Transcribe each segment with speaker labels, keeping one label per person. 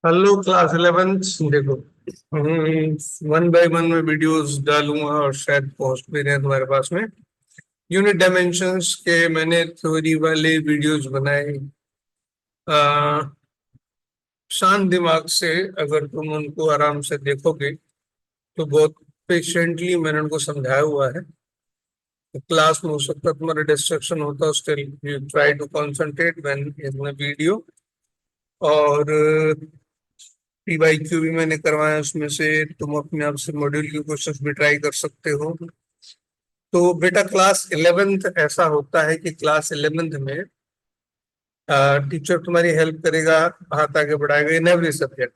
Speaker 1: Hello class 11। देखो, one by one में videos डालूंगा और शायद पोस्ट भी रहे तुम्हारे पास में। यूनिट डायमेंशंस के मैंने थ्योरी वाले वीडियोस बनाए। आ, शांत दिमाग से अगर तुम उनको आराम से देखोगे तो बहुत पेशेंटली मैंने उनको समझाया हुआ है। क्लास में हो सकता है तुम्हारा डिस्ट्रक्शन होता है, still you try to concentrate when in video. और पीवाईक्यू भी मैंने करवाया, उसमें से तुम अपने आप से मॉड्यूल के क्वेश्चंस भी ट्राई कर सकते हो। तो बेटा, क्लास 11th ऐसा होता है कि क्लास 11th में टीचर तुम्हारी हेल्प करेगा, हाथ आगे बढ़ाएगा इन एवरी सब्जेक्ट।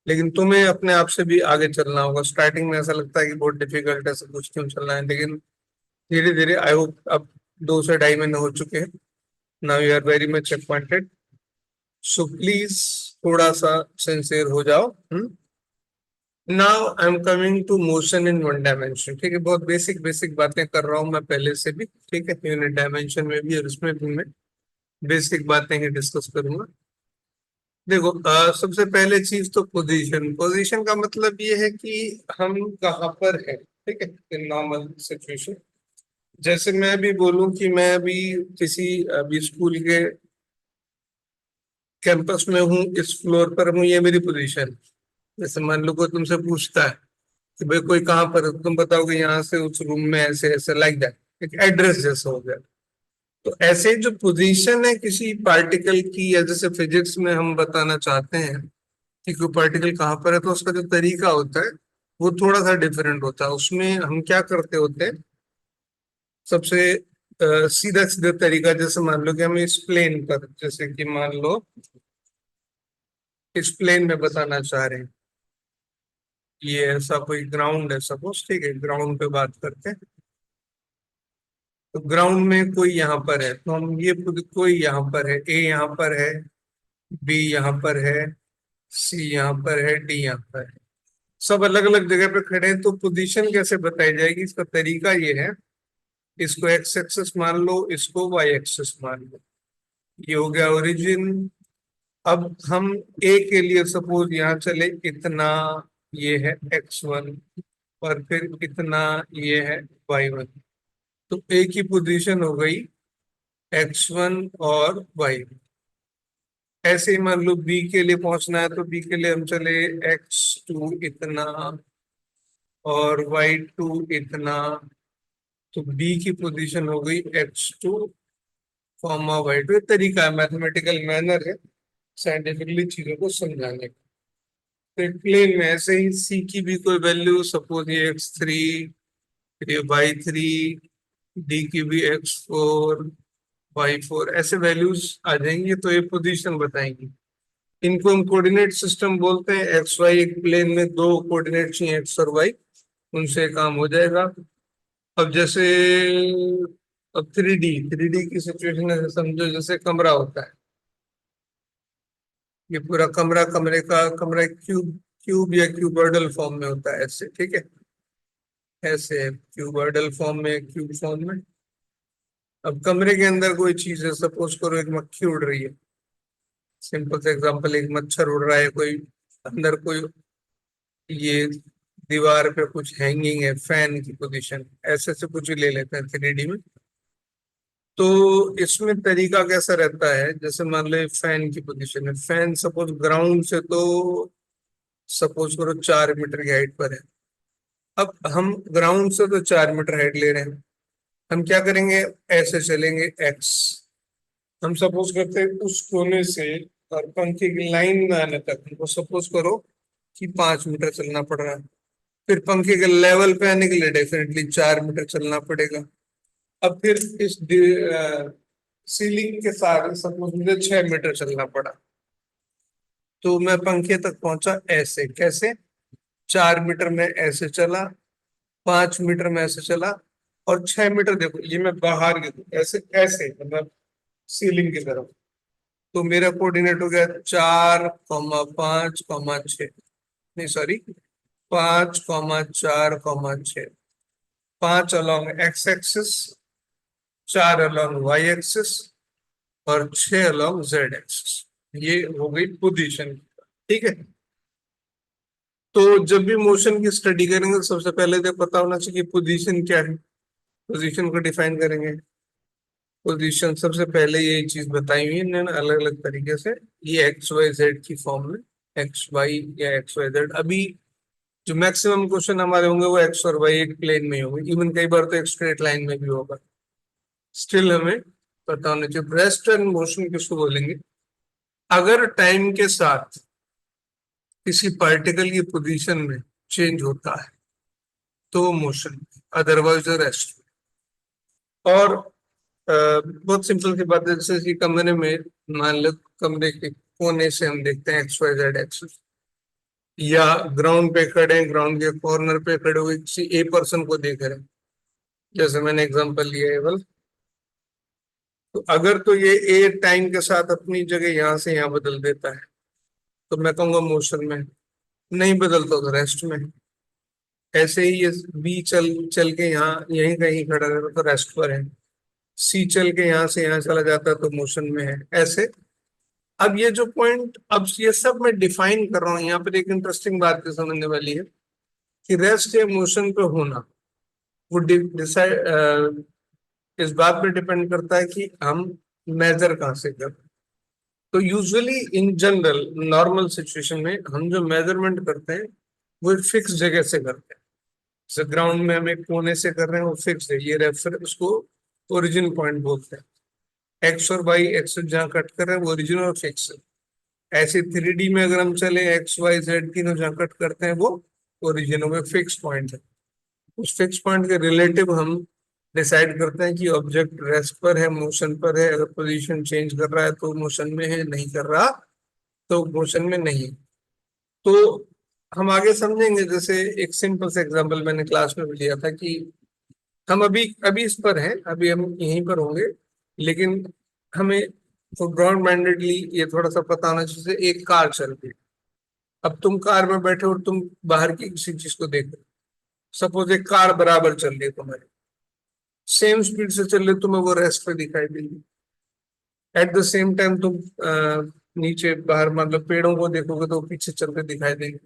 Speaker 1: लेकिन तुम्हें अपने आप से भी आगे चलना होगा। स्टार्टिंग में ऐसा लगता है कि बहुत डिफिकल्ट है, सब कुछ क्यों चल रहा है, लेकिन धीरे धीरे आई होप अब 2 से ढाई महीने हो चुके हैं। Now you are very much acquainted, so please थोड़ा सा सिंसियर हो जाओ। Now I am coming to motion in one dimension. ठीक है, बहुत बेसिक बेसिक बातें कर रहा हूं मैं पहले से भी। ठीक है, यूनिट डायमेंशन में भी और उसमें भी मैं बेसिक बातें ही डिस्कस करूंगा। देखो, सबसे पहले चीज तो पोजीशन। पोजीशन का मतलब ये है कि हम कहाँ पर है। ठीक है, इन नॉर्मल सिचुएशन। जैसे मैं अभी बोलूं कि मैं अभी किसी अभी स्कूल के कैंपस में हूँ, इस फ्लोर पर हूँ, ये मेरी पोजीशन। जैसे मान लो कोई तुमसे पूछता है कि भाई कोई कहाँ पर है, तो तुम बताओगे यहाँ से उस रूम में ऐसे ऐसे, लाइक दैट। एक एड्रेस जैसा हो गया। तो ऐसे जो पोजीशन है किसी पार्टिकल की, या जैसे फिजिक्स में हम बताना चाहते हैं कि कोई पार्टिकल कहाँ पर है, तो उसका जो तरीका होता है वो थोड़ा सा डिफरेंट होता है। उसमें हम क्या करते होते हैं, सबसे सीधा सीधा तरीका, जैसे मान लो कि हम इस प्लेन पर, जैसे कि मान लो इस प्लेन में बताना चाह रहे हैं, ये ऐसा कोई ग्राउंड है सपोज। ठीक है, ग्राउंड पे बात करते हैं। तो ग्राउंड में कोई यहाँ पर है, तो हम ये कोई यहाँ पर है, ए यहाँ पर है, बी यहाँ पर है, सी यहाँ पर है, डी यहाँ पर है। सब अलग अलग जगह पे खड़े हैं, तो पोजीशन कैसे बताई जाएगी, इसका तरीका ये है। इसको एक्स एक्सिस मान लो, इसको वाई एक्सिस मान लो। ये हो गया ओरिजिन। अब हम ए के लिए सपोज यहाँ चले, इतना ये है x1, और फिर इतना ये है y1। तो ए की पोजीशन हो गई x1 और y1। ऐसे ही मान लो बी के लिए पहुंचना है, तो बी के लिए हम चले x2 इतना और y2 इतना। तो बी की पोजीशन हो गई x2 कॉमा y2। ये तरीका है, मैथमेटिकल मैनर है साइंटिफिकली चीजों को समझाने का। तो एक प्लेन में ऐसे ही सी की भी कोई वैल्यू, सपोज ये x3, ये y3, डी की भी x4, y4, ऐसे वैल्यूज आ जाएंगी, तो ये पोजीशन बताएंगी। इनको हम कोऑर्डिनेट सिस्टम बोलते हैं। एक्स वाई एक प्लेन में दो कोऑर्डिनेट चाहिए, एक्स और वाई, उनसे काम हो जाएगा। अब जैसे अब थ्री डी की सिचुएशन है, समझो जैसे कमरा होता है। ये पूरा कमरा, कमरा क्यूब क्यूब या क्यूबॉइडल फॉर्म में होता है ऐसे। ठीक है, ऐसे क्यूबॉइडल फॉर्म में, क्यूब फॉर्म में। अब कमरे के अंदर कोई चीज है, सपोज करो एक मक्खी उड़ रही है। सिंपल से एग्जांपल, एक मच्छर उड़ रहा है, कोई अंदर कोई, ये दीवार पे कुछ हैंगिंग है, फैन की पोजीशन, ऐसे से कुछ ले लेते हैं 3D में। तो इसमें तरीका कैसा रहता है, जैसे मान लो फैन की पोजीशन है, फैन सपोज ग्राउंड से तो सपोज करो 4 मीटर की हाइट पर है। अब हम ग्राउंड से तो 4 मीटर हाइट ले रहे हैं, हम क्या करेंगे, ऐसे चलेंगे एक्स। हम सपोज करते हैं उस कोने से और पंखे की लाइन में आने तक हमको सपोज करो कि 5 मीटर चलना पड़ रहा है। फिर पंखे के लेवल पे आने के लिए डेफिनेटली 4 मीटर चलना पड़ेगा। अब फिर इस सीलिंग के साथ सपोज मुझे 6 मीटर चलना पड़ा, तो मैं पंखे तक पहुंचा ऐसे। कैसे? 4 मीटर में ऐसे चला, 5 मीटर में ऐसे चला, और 6 मीटर देखो ये मैं बाहर की ऐसे ऐसे, मतलब सीलिंग की तरफ। तो मेरा कोऑर्डिनेट हो गया 4,5,6, नहीं sorry, 5,4,6। 5 along X axis, 4 along Y axis, और 6 अलॉन्ग जेड एक्सिस। ये हो गई पोजीशन। ठीक है। तो जब भी मोशन की स्टडी करेंगे तो सबसे पहले तो पता होना चाहिए पोजीशन क्या है, पोजीशन को डिफाइन करेंगे। पोजीशन सबसे पहले यही चीज बताई हुई है इन्होंने अलग अलग तरीके से, ये एक्स वाई जेड की फॉर्म में, एक्स वाई या एक्स वाई जेड। अभी जो मैक्सिमम क्वेश्चन हमारे होंगे वो एक्स और वाई एक प्लेन में ही होंगे, इवन कई बार तो एक स्ट्रेट लाइन में भी होगा। स्टिल हमें पता होना चाहिए रेस्ट एंड मोशन किसको बोलेंगे, अगर टाइम के साथ किसी पार्टिकल की पोजीशन में चेंज होता है तो मोशन, अदरवाइज रेस्ट। और बहुत सिंपल सी बात है, जैसे कि कमरे में, मान लो कमरे के कोने से हम देखते हैं एक्स वाई जेड एक्सिस, या ग्राउंड पे खड़े हैं, ग्राउंड के कॉर्नर पे खड़े हुए किसी ए पर्सन को देख रहे हैं, जैसे मैंने एग्जांपल लिया है बल। तो अगर तो ये ए टाइम के साथ अपनी जगह यहाँ से यहाँ बदल देता है तो मैं कहूंगा मोशन में, नहीं बदलता तो रेस्ट में। ऐसे ही ये बी चल चल के यहाँ यहीं कहीं खड़ा रहता तो रेस्ट पर है, सी चल के यहाँ से यहाँ चला जाता तो मोशन में है, ऐसे। अब ये जो पॉइंट, अब ये सब मैं डिफाइन कर रहा हूँ, यहाँ पर एक इंटरेस्टिंग बात जो समझने वाली है कि रेस्ट या मोशन पे होना वो डिसाइड इस बात पे डिपेंड करता है कि हम मेजर कहाँ से कर। तो usually in general normal situation में हम जो मेजरमेंट करते हैं वो एक फिक्स जगह से करते हैं। जैसे ग्राउंड में हम एक कोने से कर रहे हैं वो फिक्स है, ये रेफर उसको ओरिजिन पॉइंट बोलते हैं। एक्स और वाई एक्स जहाँ कट कर रहे हैं वो ओरिजिन और फिक्स है। ऐसे 3D में अगर हम चले, एक्स वाई जेड तीनों जहाँ कट करते हैं वो ओरिजिन में फिक्स पॉइंट है। उस फिक्स पॉइंट के रिलेटिव हम डिसाइड करते हैं कि ऑब्जेक्ट रेस्ट पर है, मोशन पर है, अगर पोजीशन चेंज कर रहा है तो मोशन में है, नहीं कर रहा तो मोशन में नहीं। तो हम आगे समझेंगे, जैसे एक सिंपल से एग्जांपल मैंने क्लास में भी लिया था कि हम अभी अभी इस पर हैं, अभी हम यहीं पर होंगे, लेकिन हमें तो ग्राउंड माइंडेडली ये थोड़ा सा पता होना चाहिए। जैसे एक कार चल रही है, अब तुम कार में बैठे और तुम बाहर की किसी चीज को देख रहे हो, सपोज एक कार बराबर चल रही है तुम्हारी, सेम स्पीड से चल रही, तुम्हें वो रेस्ट पे दिखाई देगी। एट द सेम टाइम तुम नीचे बाहर मतलब पेड़ों को देखोगे तो वो पीछे चलते दिखाई देंगे।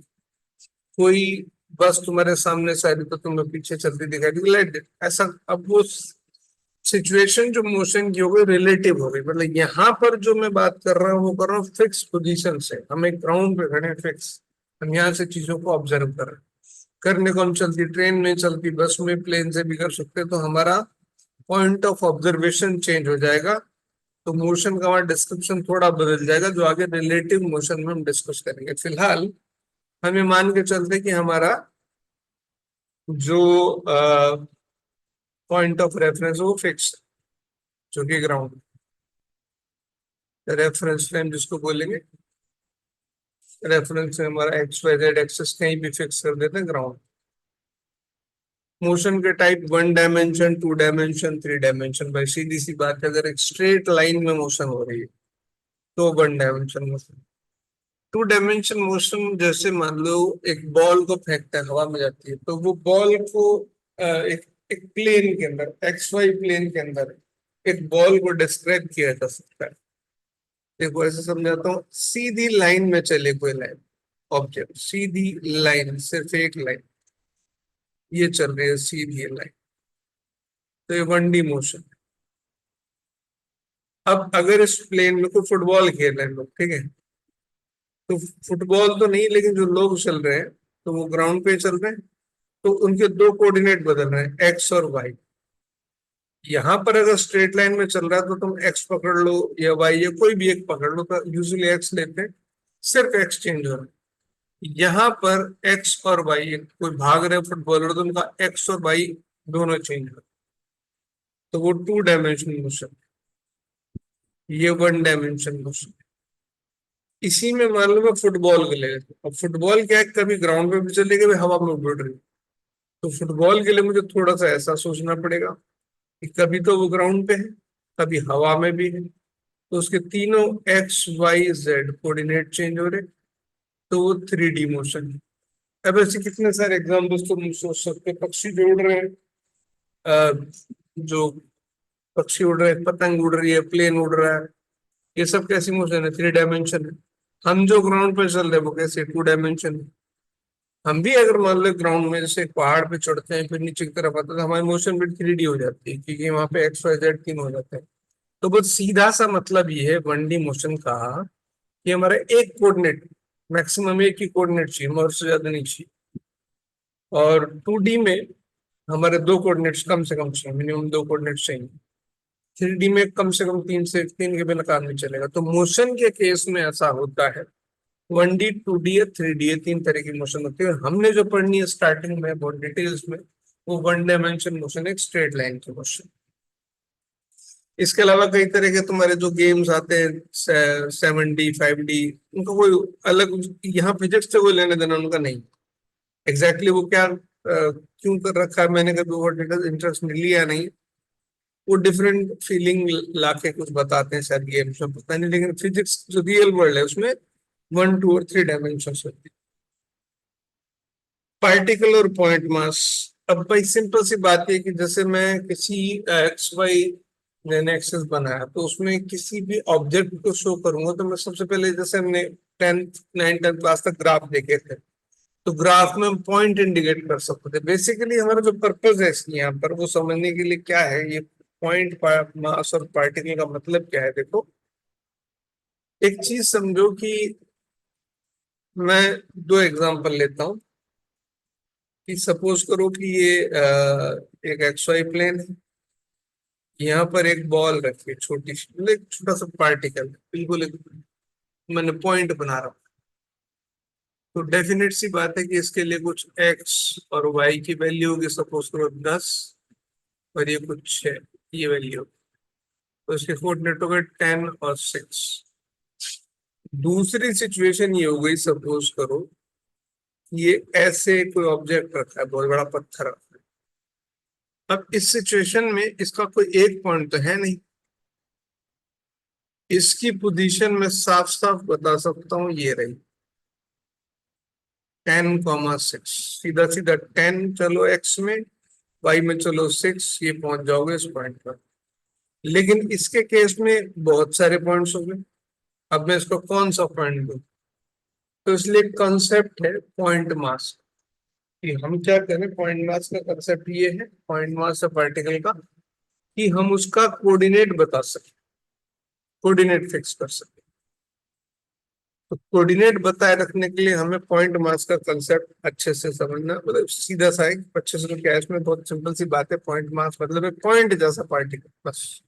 Speaker 1: कोई बस तुम्हारे सामने से आ रही तो तुम्हें पीछे चलती दिखाई देगी, लाइक ऐसा। अब वो सिचुएशन जो मोशन की हो गई रिलेटिव हो गई, मतलब यहाँ पर जो मैं बात कर रहा हूँ वो कर रहा हूँ फिक्स पोजीशन से, हम एक ग्राउंड पे खड़े हैं फिक्स, हम यहाँ से चीजों को ऑब्जर्व कर रहे हैं। करने को हम चलती ट्रेन में, चलती बस में, प्लेन से भी कर सकते हैं, तो हमारा पॉइंट ऑफ ऑब्जर्वेशन चेंज हो जाएगा। तो मोशन का हमारा डिस्क्रिप्शन थोड़ा बदल जाएगा, जो आगे रिलेटिव मोशन में हम डिस्कस करेंगे। फिलहाल हम ये मान के चलते कि हमारा जो पॉइंट ऑफ रेफरेंस वो फिक्स, जो कि ग्राउंड, रेफरेंस फ्रेम जिसको बोलेंगे, रेफरेंस से हमारा एक्स वाई जेड एक्सेस कहीं भी फिक्स कर देते हैं ग्राउंड। मोशन के टाइप 1 डायमेंशन, 2 डायमेंशन, 3 डायमेंशन। भाई सीधी सी बात है, अगर एक स्ट्रेट लाइन में मोशन हो रही है तो 1 डायमेंशन मोशन। 2 डायमेंशन मोशन जैसे मान लो एक बॉल को फेंकते हैं, हवा में जाती है, तो वो बॉल को एक एक प्लेन के अंदर, एक्स वाई प्लेन के अंदर एक बॉल को डिस्क्राइब किया जा सकता है। देखो ऐसे समझाता हूँ, सीधी लाइन में चले कोई लाइन, ऑब्जेक्ट सीधी लाइन, सिर्फ एक लाइन ये चल रही है सीधी लाइन, तो ये 1D मोशन। अब अगर इस प्लेन में कोई फुटबॉल खेल रहे हैं लोग, ठीक है, तो फुटबॉल तो नहीं लेकिन जो लोग चल रहे हैं तो वो ग्राउंड पे चल रहे हैं, तो उनके दो कोऑर्डिनेट बदल रहे हैं, एक्स और वाई। यहाँ पर अगर स्ट्रेट लाइन में चल रहा है तो तुम एक्स पकड़ लो या वाई या कोई भी एक पकड़ लो, तो यूजुअली एक्स लेते हैं, सिर्फ एक्स चेंज हो रहा है। यहाँ पर एक्स और वाई, कोई भाग रहे फुटबॉलर तो उनका एक्स और वाई दोनों चेंज हो रहे हैं, तो वो 2 डायमेंशन मोशन, ये 1 डायमेंशन मोशन। इसी में मान लो मैं फुटबॉल को ले लेता हूँ। अब फुटबॉल क्या है, कभी ग्राउंड पे भी चलेगी, कभी हवा में उड़ रही है। तो फुटबॉल के लिए मुझे थोड़ा सा ऐसा सोचना पड़ेगा कि कभी तो वो ग्राउंड पे है, कभी हवा में भी है, तो उसके तीनों X Y Z coordinate change हो रहे, तो वो 3D मोशन है। अब ऐसे कितने सारे एग्जाम्पल्स तुम सोच सकते हो, पक्षी जो उड़ रहे हैं, जो पक्षी उड़ रहे हैं, पतंग उड़ रही है, प्लेन उड़ रहा है, ये सब कैसी मोशन है, 3 डायमेंशन है। हम जो ग्राउंड पे चल रहे हैं वो कैसे 2 डायमेंशन। हम भी अगर मान लो ग्राउंड में जैसे एक पहाड़ पे चढ़ते हैं फिर नीचे की तरफ आते हैं तो हमारी मोशन भी 3D हो जाती है, क्योंकि वहां पे XYZ 3 हो जाते हैं। तो बस सीधा सा मतलब ये है 1D मोशन का कि हमारा एक कोऑर्डिनेट, मैक्सिमम एक ही कोऑर्डिनेट चाहिए, और उससे ज्यादा नहीं चाहिए। और 2D में हमारे 2 कोऑर्डिनेट्स कम से कम चाहिए, मिनिमम 2 कोऑर्डिनेट्स चाहिए। 3D में कम से कम तीन से तीन के बिना काम नहीं चलेगा। तो मोशन के केस में ऐसा होता है, 1D 2D या 3D, 3 तरह की मोशन होती है। हमने जो पढ़नी है स्टार्टिंग में बहुत डिटेल्स में, वो 1 डायमेंशन मोशन, एक स्ट्रेट लाइन की मोशन। इसके अलावा कई तरह के तुम्हारे जो गेम्स आते हैं 7D 5D, उनका कोई अलग, यहाँ फिजिक्स से कोई लेने देना उनका नहीं। एग्जैक्टली वो क्या क्यों कर रखा है मैंने कभी वो डिटेल इंटरेस्ट में लिया नहीं। वो डिफरेंट फीलिंग लाके कुछ बताते हैं शायद गेम्स में, पता नहीं, लेकिन फिजिक्स जो रियल वर्ल्ड है उसमें 1 2 और 3 डायमेंशन होती है। पार्टिकल और पॉइंट मास। अब भाई सिंपल सी बात है कि जैसे मैं किसी एक्स वाई मैंने एक्सेस बनाया तो उसमें किसी भी ऑब्जेक्ट को शो करूंगा तो मैं सबसे पहले, जैसे हमने 10th 9th 10th क्लास तक ग्राफ देखे थे, तो ग्राफ में हम पॉइंट इंडिकेट कर सकते थे। बेसिकली हमारा जो पर्पज है इसकी यहाँ पर वो समझने के लिए क्या है, ये पॉइंट मास और पार्टिकल का मतलब क्या है। देखो एक चीज समझो कि मैं 2 एग्जांपल लेता हूँ। कि सपोज करो कि ये एक XY प्लेन है, यहाँ पर एक बॉल रखी है छोटी सी, मतलब एक छोटा सा पार्टिकल, बिल्कुल एक मैंने पॉइंट बना रहा हूँ। तो डेफिनेट सी बात है कि इसके लिए कुछ X और Y की वैल्यू होगी, सपोज करो 10, और ये कुछ है, ये वैल्यू। तो इसके कोऑर्डिनेट हो गए 10 और 6। दूसरी सिचुएशन ये हो गई, सपोज करो ये ऐसे कोई ऑब्जेक्ट रखा है, बहुत बड़ा पत्थर रखा है। अब इस सिचुएशन में इसका कोई एक पॉइंट तो है नहीं, इसकी पोजीशन में साफ साफ बता सकता हूं, ये रही 10 6। सीधा सीधा 10 चलो एक्स में, वाई में चलो 6, ये पहुंच जाओगे इस पॉइंट पर। लेकिन इसके केस में बहुत सारे पॉइंट्स हो गए, अब मैं इसको कौन सा पॉइंट दूं। तो इसलिए कंसेप्ट है पॉइंट मास, कि हम क्या करें, पॉइंट मास का कंसेप्ट ये है, पॉइंट मास है पार्टिकल का, कि हम उसका कोऑर्डिनेट बता सकें, कोऑर्डिनेट फिक्स कर सकें। तो कोऑर्डिनेट बताए रखने के लिए हमें पॉइंट मास का कंसेप्ट अच्छे से समझना, मतलब सीधा सा है, अच्छे से। तो क्या है इसमें, बहुत सिंपल सी बात है, पॉइंट मास मतलब एक पॉइंट जैसा पार्टिकल, बस।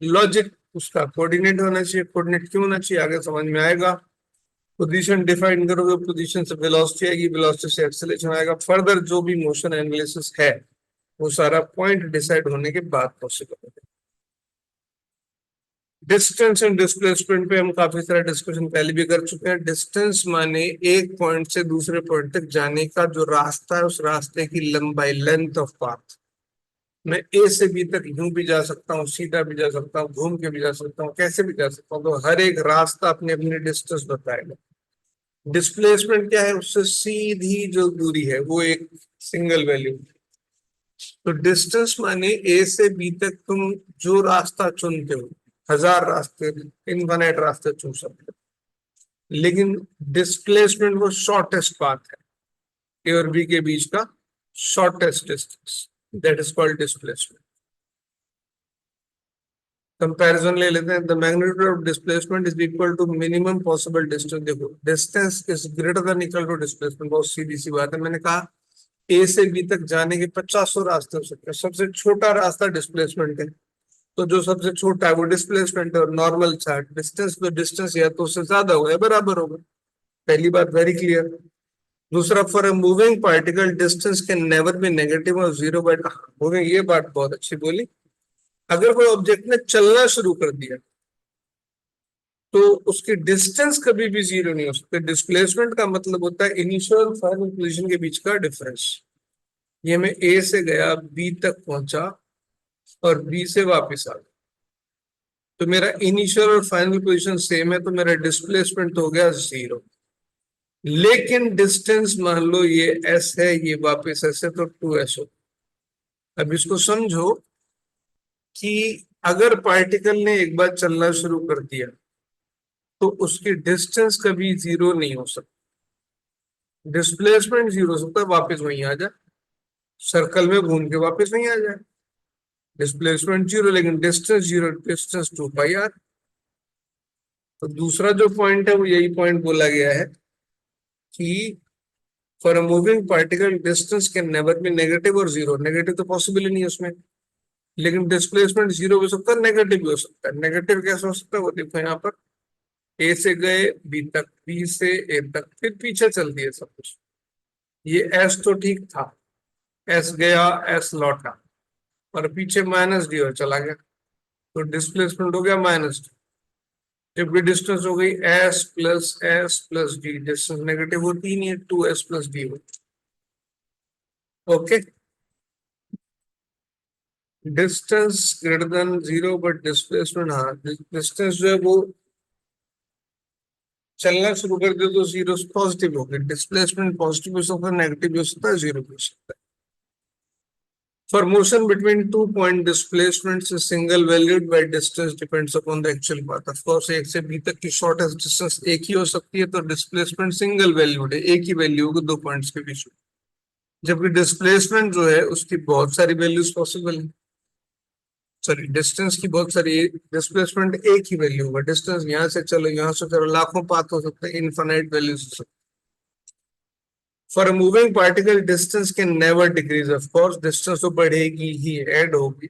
Speaker 1: लॉजिक उसका कोऑर्डिनेट होना चाहिए। कोऑर्डिनेट क्यों होना चाहिए आगे समझ में आएगा। पोजीशन डिफाइन करोगे, पोजीशन से वेलोसिटी आएगी, वेलोसिटी से एक्सेलरेशन आएगा, फर्दर जो भी मोशन एनालिसिस है वो सारा पॉइंट डिसाइड होने के बाद पॉसिबल है। डिस्टेंस एंड डिस्प्लेसमेंट पे हम काफी सारा डिस्कशन पहले भी कर चुके हैं। डिस्टेंस माने एक पॉइंट से दूसरे पॉइंट तक जाने का जो रास्ता है, उस रास्ते की लंबाई, लेंथ ऑफ पाथ। मैं ए से बी तक यूं भी जा सकता हूँ, सीधा भी जा सकता हूँ, घूम के भी जा सकता हूँ, कैसे भी जा सकता हूँ। तो हर एक रास्ता अपनी अपनी डिस्टेंस बताएगा। डिस्प्लेसमेंट क्या है, उससे सीधी जो दूरी है वो एक सिंगल वैल्यू। तो डिस्टेंस माने ए से बी तक तुम जो रास्ता चुनते हो, हजार रास्ते, इनफाइनाइट रास्ते चुन सकते हो, लेकिन डिस्प्लेसमेंट वो शॉर्टेस्ट पाथ है, ए और बी के बीच का shortest distance, that is called displacement. Comparison ले लेते हैं, the magnitude of displacement is equal to minimum possible distance. देखो distance is greater than equal to displacement, बहुत सीधी सी बात है। मैंने कहा ए से बी तक जाने के 50 रास्ते हो सकते हैं, सबसे छोटा रास्ता डिस्प्लेसमेंट है। तो जो सबसे छोटा है वो डिस्प्लेसमेंट है, और नॉर्मल चार्ट डिस्टेंस तो डिस्टेंस या तो उससे ज्यादा होगा या बराबर होगा। पहली बात वेरी क्लियर। दूसरा, for a moving particle distance can never be negative और जीरो बाय मूविंग, ये बात बहुत अच्छी बोली। अगर कोई ऑब्जेक्ट ने चलना शुरू कर दिया तो उसकी डिस्टेंस कभी भी जीरो नहीं हो सकती। डिस्प्लेसमेंट का मतलब होता है इनिशियल और फाइनल पोजीशन के बीच का डिफरेंस। ये मैं ए से गया, बी तक पहुंचा, और बी से वापस आ गया, तो मेरा इनिशियल और फाइनल पोजीशन सेम है, तो मेरा डिस्प्लेसमेंट हो गया जीरो। लेकिन डिस्टेंस मान लो ये एस है, ये वापस एस है, तो 2s हो। अब इसको समझो कि अगर पार्टिकल ने एक बार चलना शुरू कर दिया तो उसकी डिस्टेंस कभी जीरो नहीं हो सकती। डिस्प्लेसमेंट जीरो हो सकता है, वापस वहीं आ जाए, सर्कल में घूम के वापस वहीं आ जाए। डिस्प्लेसमेंट जीरो लेकिन distance zero, distance 2 pi R. तो दूसरा जो पॉइंट है वो यही पॉइंट बोला गया है कि for a moving particle distance can never be negative और जीरो। नेगेटिव तो पॉसिबल ही नहीं है उसमें, लेकिन डिस्प्लेसमेंट जीरो भी हो सकता है, नेगेटिव भी हो सकता है। नेगेटिव कैसे हो सकता है वो देखो यहाँ पर, ए से गए बी तक, बी से ए तक, फिर पीछे चल दिए सब कुछ। ये एस तो ठीक था, एस गया, एस लौटा, और पीछे माइनस डी और चला गया, तो डिस्प्लेसमेंट हो गया माइनस डी। जबकि डिस्टेंस हो गई S plus D, distance negative होती ही नहीं है, 2s प्लस डी होती। Okay, distance greater than zero but displacement, हाँ डिस्टेंस जो है वो चलना शुरू कर दे तो जीरो पॉजिटिव हो गया, डिस्प्लेसमेंट पॉजिटिव हो सकता है, नेगेटिव हो सकता है, जीरो हो सकता है। For motion between 2 point displacements is single valued by distance depends upon the actual path. Of course, एक से बी तक की shortest distance एक ही हो सकती है, तो displacement single valued है, एक ही वैल्यू होगी दो पॉइंट्स के बीच में। जबकि डिस्प्लेसमेंट जो है उसकी बहुत सारी वैल्यूज पॉसिबल है, सॉरी डिस्टेंस की बहुत सारी, डिस्प्लेसमेंट एक ही वैल्यू होगा। डिस्टेंस यहाँ से चलो यहाँ से चलो, लाखों पाथ हो सकते हैं, इनफाइनाइट वैल्यूज हो सकते हैं। For a moving particle distance can never decrease, of course distance तो बढ़ेगी ही, ऐड होगी,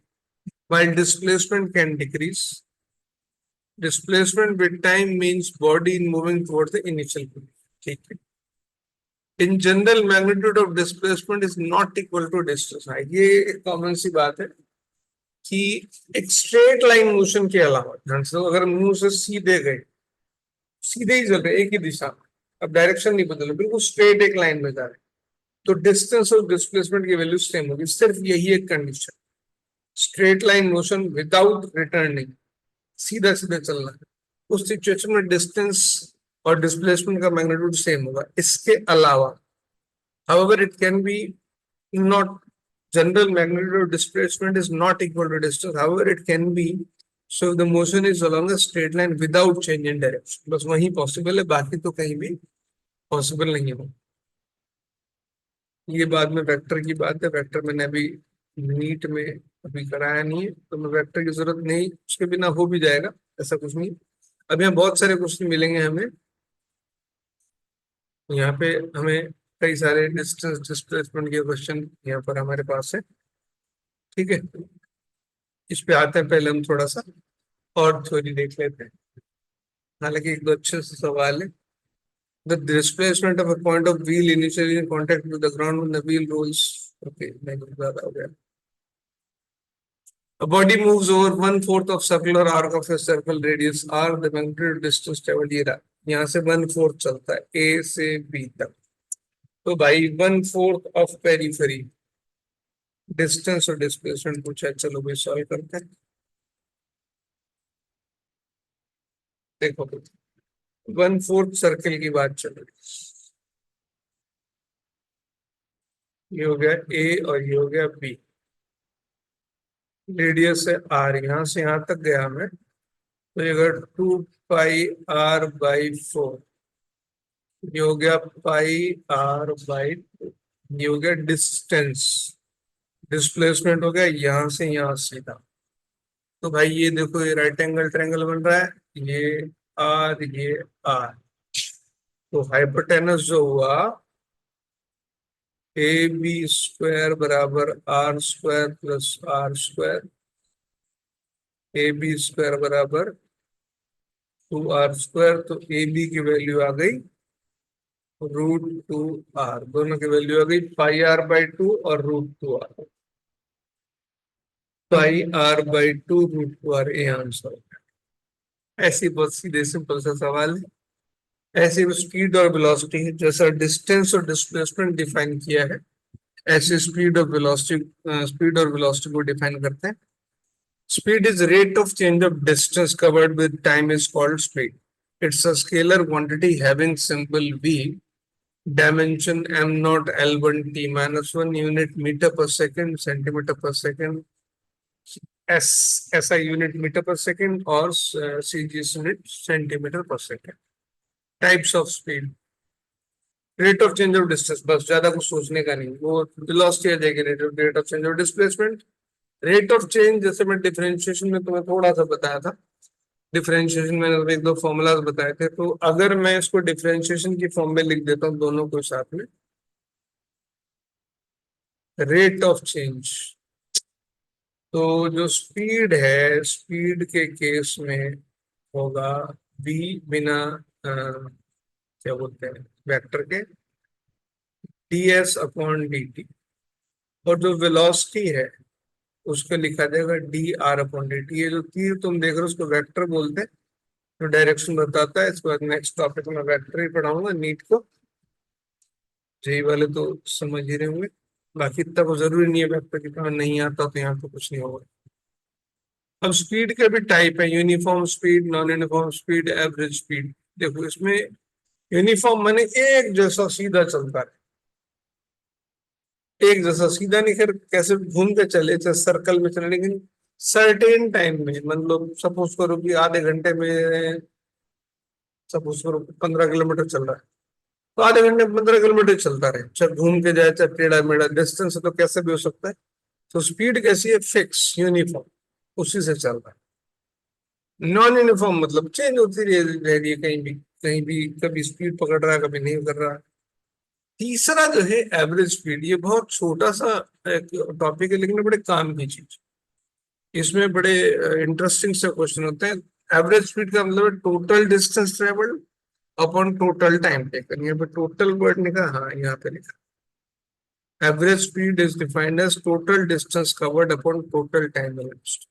Speaker 1: while displacement can decrease. Displacement with time means body moving towards the initial point. ठीक है। In general, magnitude of displacement is not equal to distance. हाँ, ये एक common सी बात है कि एक स्ट्रेट लाइन मोशन के अलावा, ध्यान से अगर मुंह से सीधे गए, सीधे ही चल रहे एक ही दिशा में, अब डायरेक्शन नहीं बदल रहे, बिल्कुल स्ट्रेट एक लाइन में जा रहे, तो डिस्टेंस और डिस्प्लेसमेंट की वैल्यू सेम होगी। सिर्फ यही एक condition, straight line motion without returning, सीधा सीधा चलना है, उस सिचुएशन में डिस्टेंस और डिस्प्लेसमेंट का मैग्नीट्यूड सेम होगा। इसके अलावा however it can be not, general magnitude of displacement is not equal to distance, however it can be, so the motion is along a straight line without change in direction, बस वही possible है, बाकी तो कहीं भी possible नहीं हो। ये बाद में वेक्टर की बात है, वेक्टर मैंने अभी नीट में अभी कराया नहीं है, तो मैं वेक्टर की जरूरत नहीं, उसके बिना हो भी जाएगा, ऐसा कुछ नहीं। अब यहाँ बहुत सारे क्वेश्चन मिलेंगे हमें, यहाँ पे हमें कई सारे डिस्टेंस डिस्प्लेसमेंट के क्वेश्चन यहाँ पर हमारे पास है। ठीक है, इस पे आते हैं, पहले हम थोड़ा सा और थ्योरी देख लेते हैं, हालांकि एक दो अच्छे से सवाल है। The displacement of a point of wheel initially in contact with the ground when the wheel rolls, okay नहीं ज्यादा हो गया। A body moves over 1/4 of circular arc of a circle radius r, the magnitude distance traveled ये रहा, यहाँ से 1/4 चलता है A से B तक, तो भाई 1/4 ऑफ पेरीफेरी, डिस्टेंस और डिस्प्लेसमेंट पूछा है, चलो भाई सॉल्व करते हैं। देखो 1/4 सर्कल की बात चल रही, ये हो गया ए और ये हो गया बी, रेडियस है आर, यहाँ से यहाँ तक गया मैं, तो ये अगर 2 पाई r/4, ये हो गया πr/2, ये हो गया डिस्टेंस, डिस्प्लेसमेंट हो गया यहाँ से यहाँ सीधा। तो भाई ये देखो, ये राइट एंगल ट्रायंगल बन रहा है, ये आर ये आर, तो हाइपोटेनस जो हुआ ए बी स्क्वायर बराबर R square plus R square, A B square बराबर 2r², तो ए बी की वैल्यू आ गई √2r, दोनों की वैल्यू आ गई πr/2 और √2r, πr/2 √2r, ये आंसर। ऐसी बहुत सीधे सिंपल सा सवाल है। ऐसे स्पीड और वेलोसिटी, जैसा डिस्टेंस और डिस्प्लेसमेंट डिफाइन किया है, ऐसे स्पीड और वेलोसिटी को डिफाइन करते हैं। Speed is rate of change of distance covered with time is called speed. It's a scalar quantity having symbol v, dimension m0 L1 t -1 unit meter per second, centimeter per second, SI unit metre per second और CGS unit centimetre per second. Types of speed, rate of change of distance, बस ज्यादा कुछ सोचने का नहीं, वो velocity आ जाएगी, rate of change of displacement, rate of change. जैसे मैं डिफरेंशिएशन में तुम्हें थोड़ा सा बताया था, डिफरेंशिएशन में एक दो फॉर्मूलाज बताए थे, तो अगर मैं इसको डिफरेंशिएशन की फॉर्म में लिख देता हूँ दोनों को साथ में, रेट ऑफ चेंज, तो जो स्पीड है, स्पीड के केस में होगा v बिना क्या बोलते हैं वेक्टर के, ds अपॉन dt, और जो वेलोसिटी है उसको लिखा जाएगा dr अपॉन dt। ये जो तीर तुम देख रहे हो उसको वेक्टर बोलते हैं, जो डायरेक्शन बताता है। इसके बाद नेक्स्ट टॉपिक में वेक्टर ही पढ़ाऊंगा, नीट को जेई वाले तो समझ ही रहे होंगे, बाकी इतना को जरूरी नहीं है, वेक्टर की तरह नहीं आता तो यहाँ पे कुछ नहीं होगा। अब स्पीड के भी टाइप है, uniform speed, non uniform speed, average speed. देखो इसमें यूनिफॉर्म माने एक जैसा सीधा चलता है, एक जैसा सीधा नहीं, खैर कैसे घूम के चले, चाहे सर्कल में चले, लेकिन सर्टेन टाइम में, मतलब सपोज करो कि आधे घंटे में, सपोज करो 15 किलोमीटर चल रहा है, तो आधे घंटे में 15 किलोमीटर चलता रहे, चाहे घूम के जाए चाहे टेढ़ा मेढ़ा डिस्टेंस है, तो कैसे भी हो सकता है। तो स्पीड कैसी है, फिक्स यूनिफॉर्म, उसी से चल रहा है। नॉन यूनिफॉर्म मतलब चेंज होती रह रही है, कहीं भी कभी स्पीड पकड़ रहा है, कभी नहीं कर रहा है। तीसरा जो है एवरेज स्पीड, ये बहुत छोटा सा एक टॉपिक है, लेकिन बड़े काम की चीज, इसमें बड़े इंटरेस्टिंग से क्वेश्चन होते हैं। एवरेज स्पीड का मतलब है total distance travelled upon total time taken. यहाँ पे टोटल वर्ड लिखा, हाँ यहाँ पे लिखा, average speed is defined as total distance covered upon total time elapsed।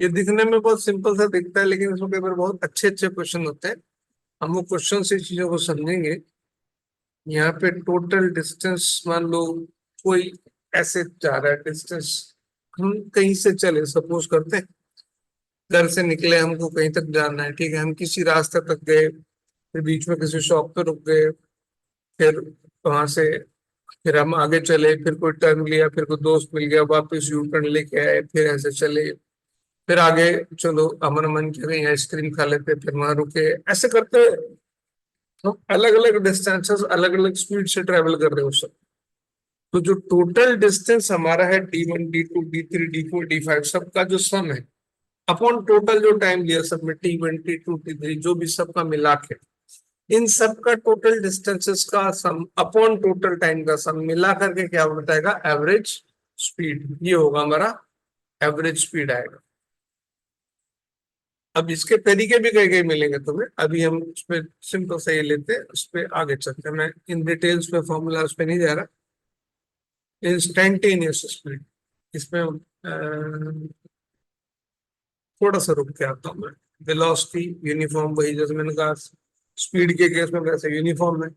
Speaker 1: ये दिखने में बहुत सिंपल सा दिखता है, लेकिन इसमें कई बार बहुत अच्छे अच्छे क्वेश्चन होते हैं, हम वो क्वेश्चन से चीजों को समझेंगे। यहाँ पे टोटल डिस्टेंस, मान लो कोई ऐसे जा रहा है डिस्टेंस, हम कहीं से चले, सपोज करते हैं घर से निकले, हमको कहीं तक जाना है, ठीक है, हम किसी रास्ते तक गए, फिर बीच में किसी शॉप पे रुक गए, फिर वहां से फिर हम आगे चले, फिर कोई टर्न लिया, फिर कोई दोस्त मिल गया, वापस यू टर्न लेके आए, फिर ऐसे चले, फिर आगे चलो, हमारा मन किया कहीं आइसक्रीम खा लेते, फिर वहां रुके, ऐसे करते हम अलग अलग डिस्टेंसेस अलग अलग स्पीड से ट्रेवल कर रहे हो सब। तो जो टोटल डिस्टेंस हमारा है D1 D2 D3 D4 D5 सबका जो सम है, अपॉन टोटल जो टाइम लिया सब में, T1 T2 T3 जो भी सबका मिला के, इन सब का टोटल डिस्टेंसेस का सम अपॉन टोटल टाइम का सम मिला करके क्या बताएगा, एवरेज स्पीड। ये होगा हमारा एवरेज स्पीड आएगा। अब इसके तरीके भी कई कई मिलेंगे तुम्हें, अभी हम उस पर सिंपल से ये लेते हैं, उस पर आगे चलते हैं, मैं इन डिटेल्स पे फॉर्मूला उस पर नहीं जा रहा। इंस्टेंटेनियस स्पीड, इसमें थोड़ा सा रुक के आता हूँ मैं। वेलोसिटी यूनिफॉर्म, वही जैसे मैंने कहा स्पीड के केस में वैसे यूनिफॉर्म है।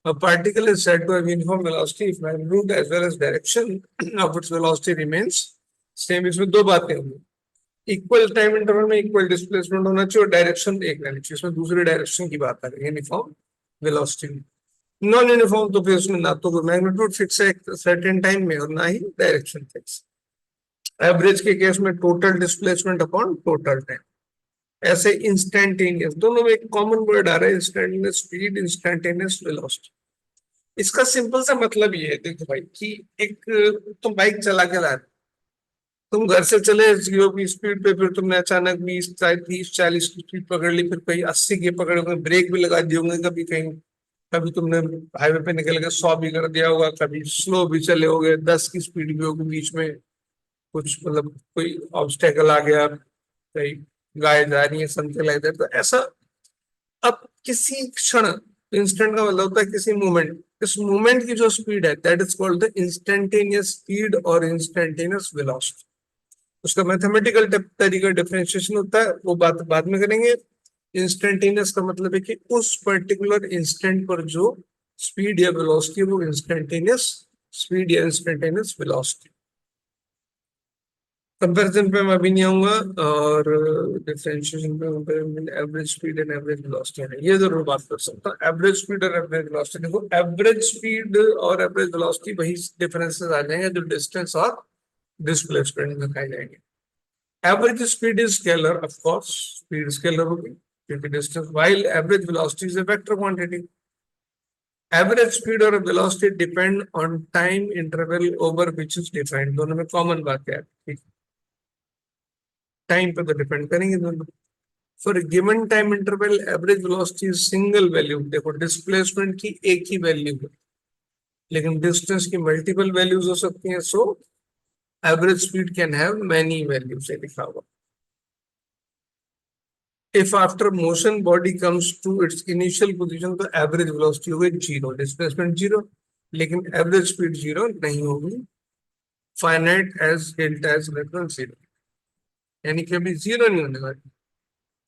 Speaker 1: A particle is said to have uniform velocity if magnitude as well as direction of its velocity remains same। इसमें दो बातें होंगी, इक्वल टाइम इंटरवल में इक्वल डिस्प्लेसमेंट होना चाहिए और डायरेक्शन एक रहनी चाहिए, इसमें दूसरी डायरेक्शन की बात आ रही है यूनिफॉर्म वेलोसिटी। नॉन यूनिफॉर्म तो फिर उसमें ना तो कोई मैग्नीट्यूड फिक्स है सर्टेन टाइम में और ना ही डायरेक्शन फिक्स। एवरेज के केस में total displacement upon total time. ऐसे इंस्टेंटेनियस, दोनों में एक कॉमन वर्ड आ रहा है, इंस्टेंटेनियस स्पीड, इंस्टेंटेनियस वेलोसिटी। इसका सिंपल सा मतलब ये है, देखो भाई, कि एक तुम बाइक चला के ला रहे, तुम घर से चले 0 की स्पीड पे, फिर तुमने अचानक 20 30 40 की स्पीड पकड़ ली, फिर कहीं 80 की पकड़े होंगे, ब्रेक भी लगा दिए होंगे कभी कहीं, कभी तुमने हाईवे पे निकल के 100 भी कर दिया होगा, कभी स्लो भी चले होगे, 10 की स्पीड भी होगी, बीच में कुछ मतलब कोई ऑब्स्टेकल आ गया, कहीं गाय जा रही है, समथिंग लाइक दैट, तो ऐसा। अब किसी क्षण, इंस्टेंट का मतलब होता है किसी मोमेंट, इस मोमेंट की जो स्पीड है that is called the instantaneous speed और इंस्टेंटेनियस वेलोसिटी। उसका मैथमेटिकल तरीका डिफरेंशिएशन होता है, वो बात बाद में करेंगे। इंस्टेंटेनियस का मतलब है कि उस पर्टिकुलर इंस्टेंट पर जो स्पीड या वेलोसिटी है वो इंस्टेंटेनियस स्पीड या इंस्टेंटेनियस वेलोसिटी। कंपैरिजन पे मैं अभी नहीं आऊंगा, और डिफरेंशिएशन पे average speed and average velocity है, ये जरूर बात कर सकता हूँ। एवरेज स्पीड और एवरेज वेलोसिटी, देखो एवरेज स्पीड और एवरेज वेलोसिटी वही डिफरेंसेस आ जाएंगे जो डिस्टेंस और डिस्प्लेसमेंट में दिखाए जाएंगे। Average speed is scalar, of course speed scalar होगी क्योंकि distance, while average velocity is a vector quantity. Average speed और velocity depend on time interval over which is defined, दोनों में कॉमन बात है, ठीक, टाइम पे तो डिपेंड करेंगे दोनों। For given time interval average velocity is single value, देखो डिस्प्लेसमेंट की एक ही वैल्यू है लेकिन डिस्टेंस की मल्टीपल वैल्यूज हो सकती हैं, so average speed can have many values, लिखा हुआ। If after motion body comes to its initial position तो एवरेज वेलोसिटी होगी जीरो, डिस्प्लेसमेंट जीरो, लेकिन एवरेज स्पीड जीरो नहीं होगी, finite as delta as less than zero, यानी कि अभी जीरो नहीं होने वाली।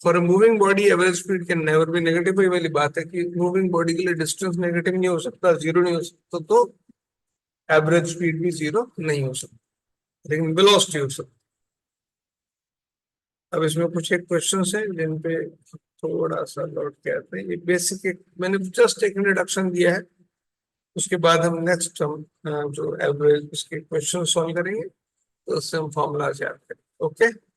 Speaker 1: For a moving body average speed can never be negative, ये वाली बात है कि मूविंग बॉडी के लिए डिस्टेंस नेगेटिव नहीं हो सकता, जीरो नहीं हो सकता, तो एवरेज स्पीड भी जीरो नहीं हो सकता, लेकिन वेलोसिटी हो सकती। अब इसमें कुछ एक क्वेश्चन है जिन पे थोड़ा सा लौट के आते हैं, ये बेसिक एक मैंने जस्ट एक इंट्रोडक्शन दिया है, उसके बाद हम नेक्स्ट हम जो एवरेज उसके क्वेश्चन सॉल्व करेंगे तो उससे हम फॉर्मूला याद करेंगे। ओके।